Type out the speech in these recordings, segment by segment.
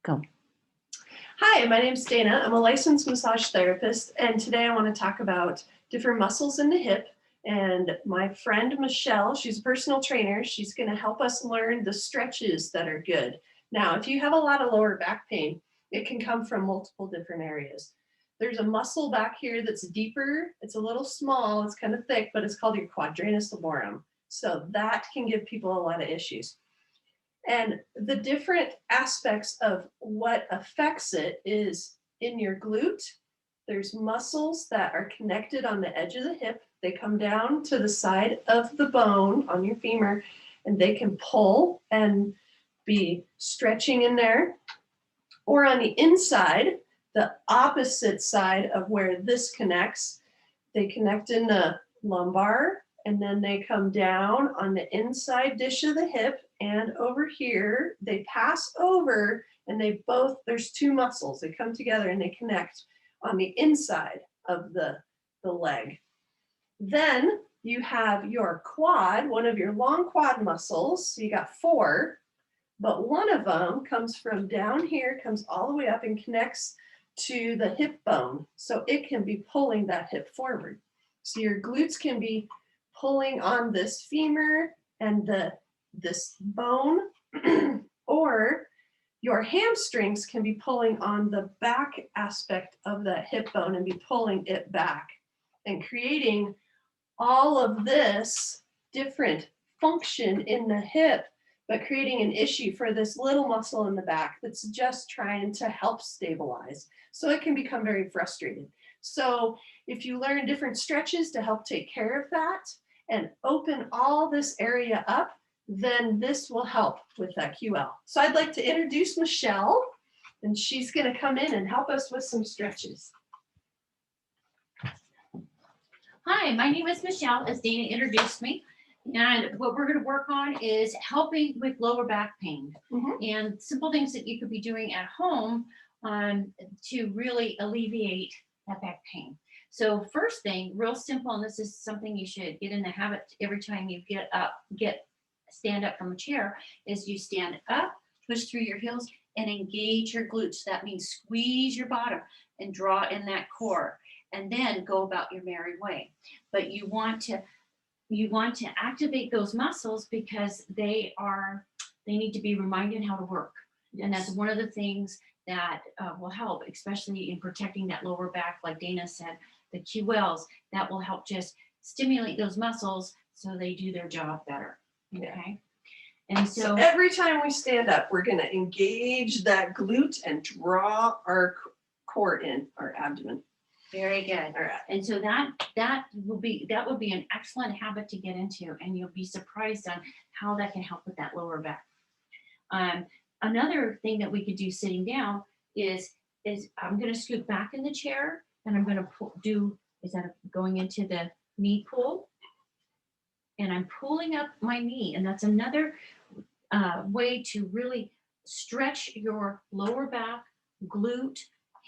Go. Hi, my name's Dana. I'm a licensed massage therapist, and today I want to talk about different muscles in the hip. And my friend Michelle, she's a personal trainer. She's going to help us learn the stretches that are good. Now, if you have a lot of lower back pain, it can come from multiple different areas. There's a muscle back here that's deeper. It's a little small, it's kind of thick, but it's called your quadratus lumborum. So that can give people a lot of issues. And the different aspects of what affects it is in your glute, there's muscles that are connected on the edge of the hip. They come down to the side of the bone on your femur, and they can pull and be stretching in there. Or on the inside, the opposite side of where this connects, they connect in the lumbar, and then they come down on the inside dish of the hip, and over here they pass over, and they both, there's two muscles, they come together and they connect on the inside of the leg. Then you have your quad, one of your long quad muscles. So you got four, but one of them comes from down here, comes all the way up and connects to the hip bone, so it can be pulling that hip forward. So your glutes can be pulling on this femur and this bone, or your hamstrings can be pulling on the back aspect of that hip bone and be pulling it back and creating all of this different function in the hip, but creating an issue for this little muscle in the back that's just trying to help stabilize. So it can become very frustrated. So if you learn different stretches to help take care of that and open all this area up, then this will help with that QL. So I'd like to introduce Michelle, and she's going to come in and help us with some stretches. Hi, my name is Michelle, as Dana introduced me. And what we're going to work on is helping with lower back pain and simple things that you could be doing at home to really alleviate that back pain. So first thing, real simple, and this is something you should get in the habit every time you stand up from a chair, is you stand up, push through your heels, and engage your glutes. That means squeeze your bottom and draw in that core, and then go about your merry way. But you want to activate those muscles because they need to be reminded how to work. Yes. And that's one of the things that will help, especially in protecting that lower back, like Dana said, the QLs, that will help just stimulate those muscles so they do their job better. Okay. Yeah. And so every time we stand up, we're going to engage that glute and draw our core in, our abdomen. Very good. All right. And so that would be an excellent habit to get into, and you'll be surprised on how that can help with that lower back. Another thing that we could do sitting down is I'm going to scoot back in the chair, and I'm going to going into the knee pull, and I'm pulling up my knee, and that's another way to really stretch your lower back, glute,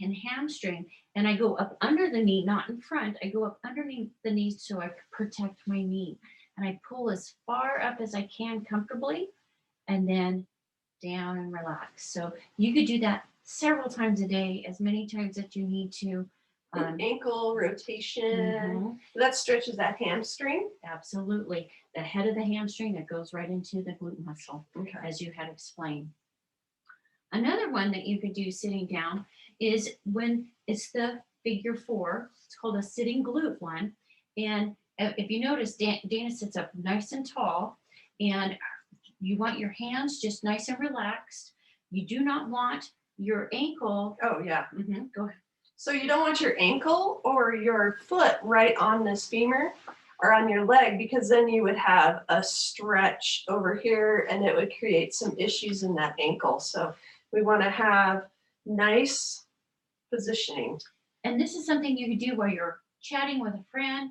and hamstring. And I go up under the knee, not in front. I go up underneath the knee so I protect my knee. And I pull as far up as I can comfortably, and then down and relax. So you could do that several times a day, as many times that you need to. Ankle rotation. That stretches that hamstring. Absolutely. The head of the hamstring that goes right into the glute muscle, as you had explained. Another one that you could do sitting down is when it's the figure four. It's called a sitting glute one. And if you notice, Dana sits up nice and tall, and you want your hands just nice and relaxed. You do not want your ankle. Oh, yeah. Go ahead. So you don't want your ankle or your foot right on this femur or on your leg, because then you would have a stretch over here and it would create some issues in that ankle. So we want to have nice positioning. And this is something you can do while you're chatting with a friend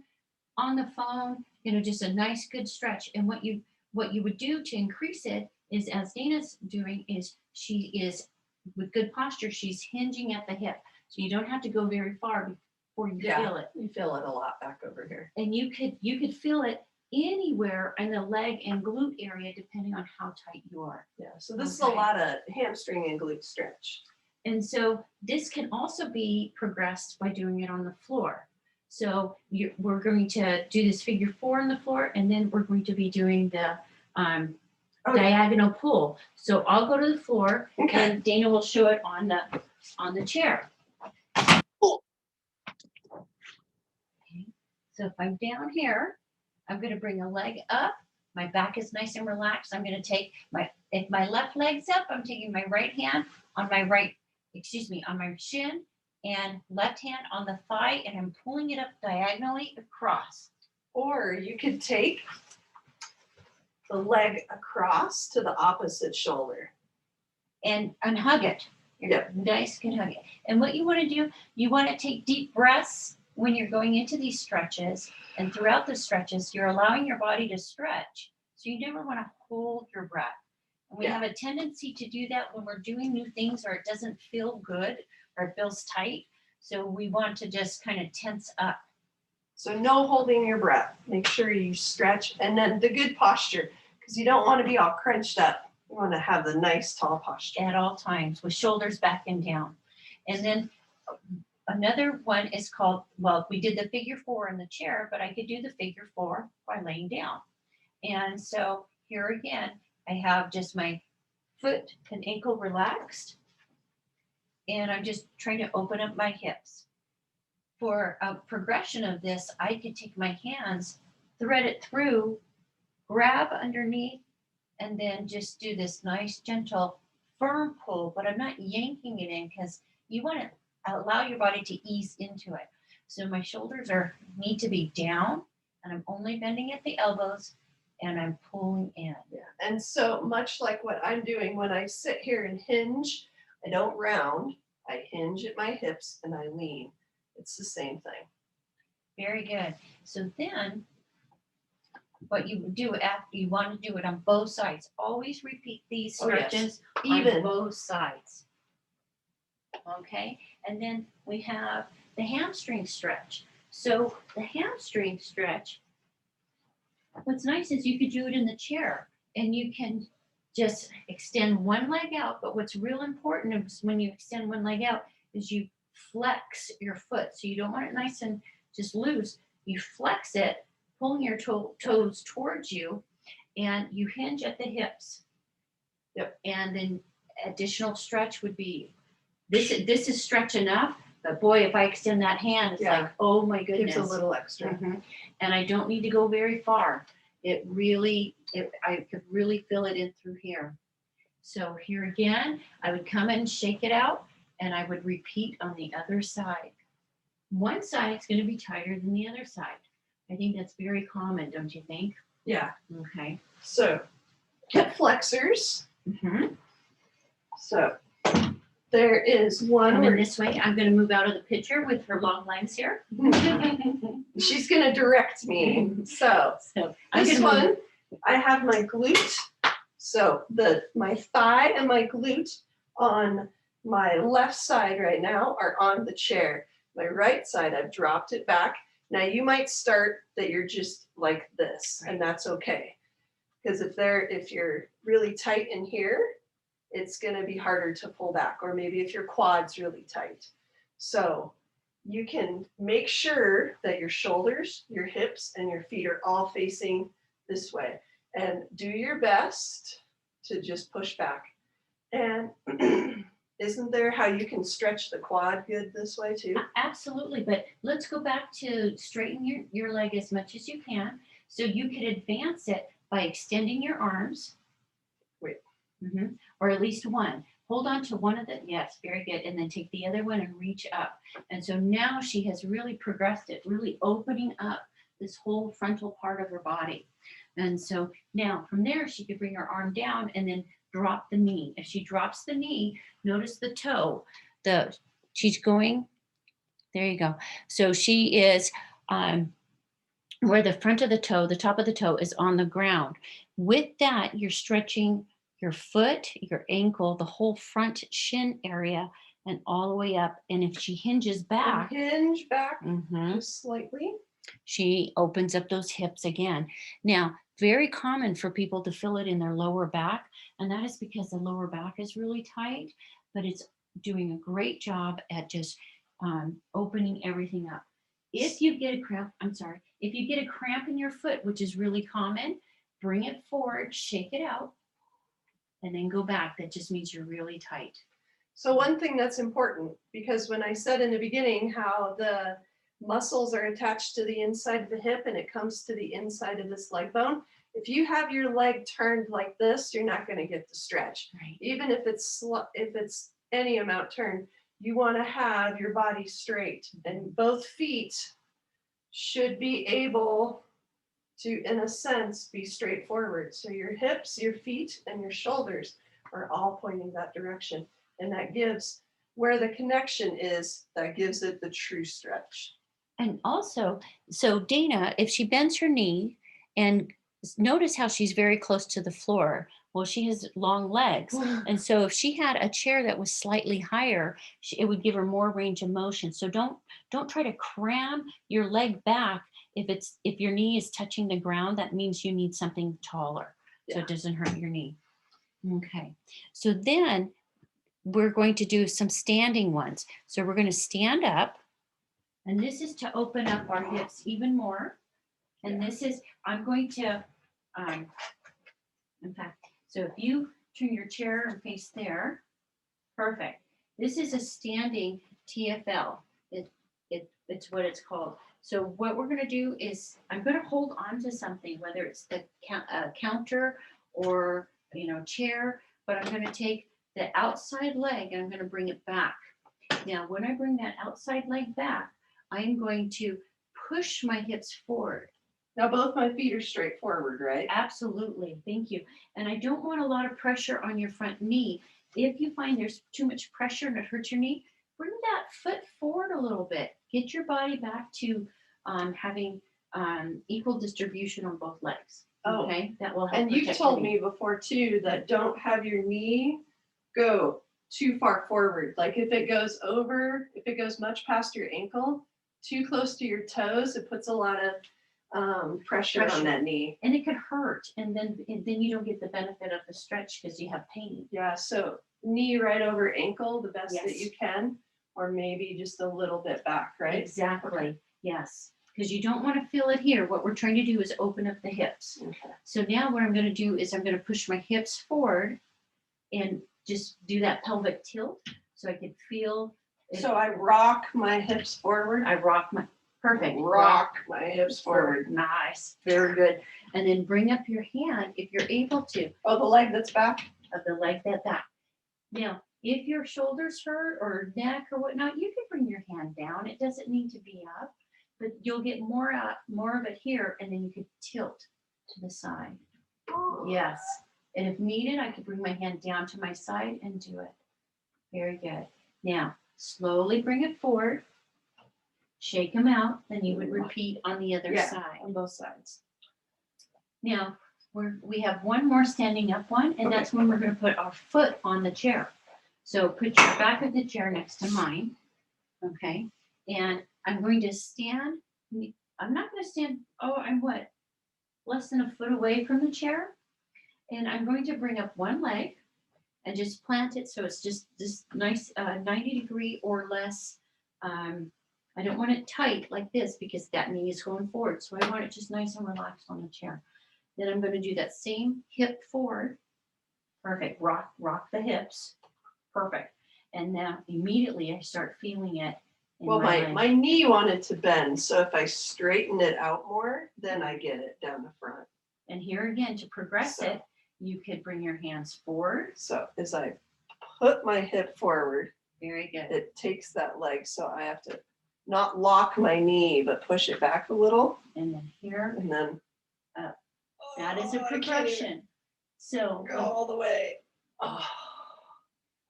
on the phone, just a nice good stretch. And what you would do to increase it is, as Dana's doing, is she is, with good posture, she's hinging at the hip. So you don't have to go very far before you feel it. You feel it a lot back over here. And you could feel it anywhere in the leg and glute area, depending on how tight you are. Yeah, so this is a Okay. lot of hamstring and glute stretch. And so this can also be progressed by doing it on the floor. So we're going to do this figure 4 on the floor, and then we're going to be doing the diagonal pull. So I'll go to the floor, Okay. and Dana will show it on the chair. Okay. So if I'm down here, I'm going to bring a leg up. My back is nice and relaxed. I'm going to take if my left leg's up, I'm taking my right hand on my on my shin, and left hand on the thigh, and I'm pulling it up diagonally across. Or you could take the leg across to the opposite shoulder. And hug it. Yep. Nice, can hug it. And what you want to do, you want to take deep breaths when you're going into these stretches. And throughout the stretches, you're allowing your body to stretch. So you never want to hold your breath. And we have a tendency to do that when we're doing new things, or it doesn't feel good, or it feels tight. So we want to just kind of tense up. So no holding your breath. Make sure you stretch, and then the good posture, because you don't want to be all crunched up. You want to have the nice tall posture. At all times, with shoulders back and down. And then another one is called, well, we did the figure 4 in the chair, but I could do the figure 4 by laying down. And so here again, I have just my foot and ankle relaxed, and I'm just trying to open up my hips. For a progression of this, I could take my hands, thread it through, grab underneath, and then just do this nice, gentle, firm pull, but I'm not yanking it in, because you want to allow your body to ease into it. So my shoulders need to be down, and I'm only bending at the elbows, and I'm pulling in. Yeah. And so much like what I'm doing when I sit here and hinge, I don't round, I hinge at my hips and I lean. It's the same thing. Very good. So then what you would do after, you want to do it on both sides. Always repeat these stretches on both sides. Okay. And then we have the hamstring stretch. So the hamstring stretch, what's nice is you could do it in the chair, and you can just extend one leg out. But what's real important is when you extend one leg out is you flex your foot. So you don't want it nice and just loose. You flex it, pulling your toes towards you, and you hinge at the hips. Yep. And then additional stretch would be, this is stretch enough, but boy, if I extend that hand, it's like, oh my goodness. Gives a little extra. Mm-hmm. And I don't need to go very far. I could really feel it in through here. So here again, I would come and shake it out, and I would repeat on the other side. One side is going to be tighter than the other side. I think that's very common, don't you think? Yeah. Okay. So hip flexors. Mm-hmm. So there is one. Come in this way. I'm going to move out of the picture with her long legs here. She's going to direct me. So this one, I have my glute. So my thigh and my glute on my left side right now are on the chair. My right side, I've dropped it back. Now you might start that you're just like this, and that's okay. Because if you're really tight in here, it's going to be harder to pull back, or maybe if your quad's really tight. So you can make sure that your shoulders, your hips, and your feet are all facing this way, and do your best to just push back. And isn't there how you can stretch the quad good this way too? Absolutely, but let's go back to straighten your leg as much as you can. So you could advance it by extending your arms. Wait. Mm-hmm. Or at least one. Hold on to one of the, yes, very good. And then take the other one and reach up. And so now she has really progressed it, really opening up this whole frontal part of her body. And so now from there, she could bring her arm down and then drop the knee. If she drops the knee, notice the toe. She's going, there you go. So she is where the front of the toe, the top of the toe is on the ground. With that, you're stretching your foot, your ankle, the whole front shin area, and all the way up. And if she hinges back. And hinge back mm-hmm. just slightly. She opens up those hips again. Now, very common for people to feel it in their lower back, and that is because the lower back is really tight, but it's doing a great job at just opening everything up. If you get a cramp, I'm sorry, if you get a cramp in your foot, which is really common, bring it forward, shake it out, and then go back. That just means you're really tight. So one thing that's important, because when I said in the beginning how the muscles are attached to the inside of the hip and it comes to the inside of this leg bone, if you have your leg turned like this, you're not going to get the stretch. Right. Even if it's any amount turned, you want to have your body straight, and both feet should be able to, in a sense, be straightforward. So your hips, your feet, and your shoulders are all pointing that direction. And that gives where the connection is, that gives it the true stretch. And also, so Dana, if she bends her knee and notice how she's very close to the floor. Well, she has long legs. And so if she had a chair that was slightly higher, it would give her more range of motion. So don't try to cram your leg back. If your knee is touching the ground, that means you need something taller. So it doesn't hurt your knee. Okay. So then we're going to do some standing ones. So we're going to stand up. And this is to open up our hips even more. And this is, I'm going to, in fact, so if you turn your chair and face there, perfect. This is a standing TFL. It's what it's called. So what we're going to do is I'm going to hold on to something, whether it's the counter or, chair, but I'm going to take the outside leg and I'm going to bring it back. Now, when I bring that outside leg back, I'm going to push my hips forward. Now, both my feet are straight forward, right? Absolutely. Thank you. And I don't want a lot of pressure on your front knee. If you find there's too much pressure and it hurts your knee, bring that foot forward a little bit. Get your body back to having equal distribution on both legs. Okay, that will help. And you've told me before too that don't have your knee go too far forward. Like if it goes much past your ankle, too close to your toes, it puts a lot of pressure on that knee. And it could hurt. And then you don't get the benefit of the stretch because you have pain. Yeah, so knee right over ankle, the best that you can, or maybe just a little bit back, right? Exactly. Okay. Yes. Because you don't want to feel it here. What we're trying to do is open up the hips. Okay. So now what I'm going to do is I'm going to push my hips forward and just do that pelvic tilt so I can feel it. So I rock my hips forward. Perfect. Rock my hips forward. Nice. Very good. And then bring up your hand if you're able to. Oh, the leg that's back? Of the leg that's back. Now, if your shoulders hurt or neck or whatnot, you can bring your hand down. It doesn't need to be up, but you'll get more of it here, and then you could tilt to the side. Oh. Yes. And if needed, I could bring my hand down to my side and do it. Very good. Now, slowly bring it forward. Shake them out, then you would repeat on the other side. On both sides. Now, we have one more standing up one, and that's when we're going to put our foot on the chair. So put your back of the chair next to mine, okay? And I'm going to stand. I'm not going to stand, I'm less than a foot away from the chair. And I'm going to bring up one leg and just plant it so it's just this nice 90 degree or less. I don't want it tight like this because that knee is going forward. So I want it just nice and relaxed on the chair. Then I'm going to do that same hip forward. Perfect. Rock the hips. Perfect. And now immediately I start feeling it. Well, my knee wanted to bend. So if I straighten it out more, then I get it down the front. And here again, to progress it, you could bring your hands forward. So as I put my hip forward, very good. It takes that leg. So I have to not lock my knee, but push it back a little. And then here. And then up. That is a progression. So go all the way. Oh.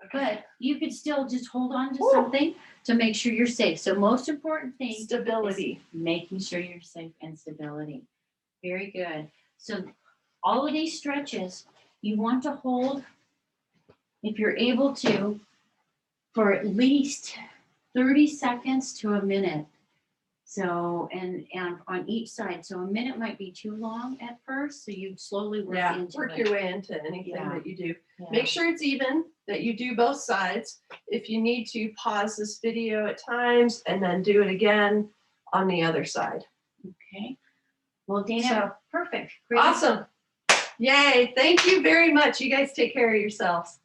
Okay. But you could still just hold on to something to make sure you're safe. So most important thing, stability. Is making sure you're safe and stability. Very good. So all of these stretches, you want to hold, if you're able to, for at least 30 seconds to a minute. So, and on each side, so a minute might be too long at first, so you slowly work Yeah, into work it. your way into anything Yeah. that you do. Yeah. Make sure it's even, that you do both sides. If you need to, pause this video at times and then do it again on the other side. Okay. Well, Dana, So, perfect. Great. awesome. Yay. Thank you very much. You guys take care of yourselves.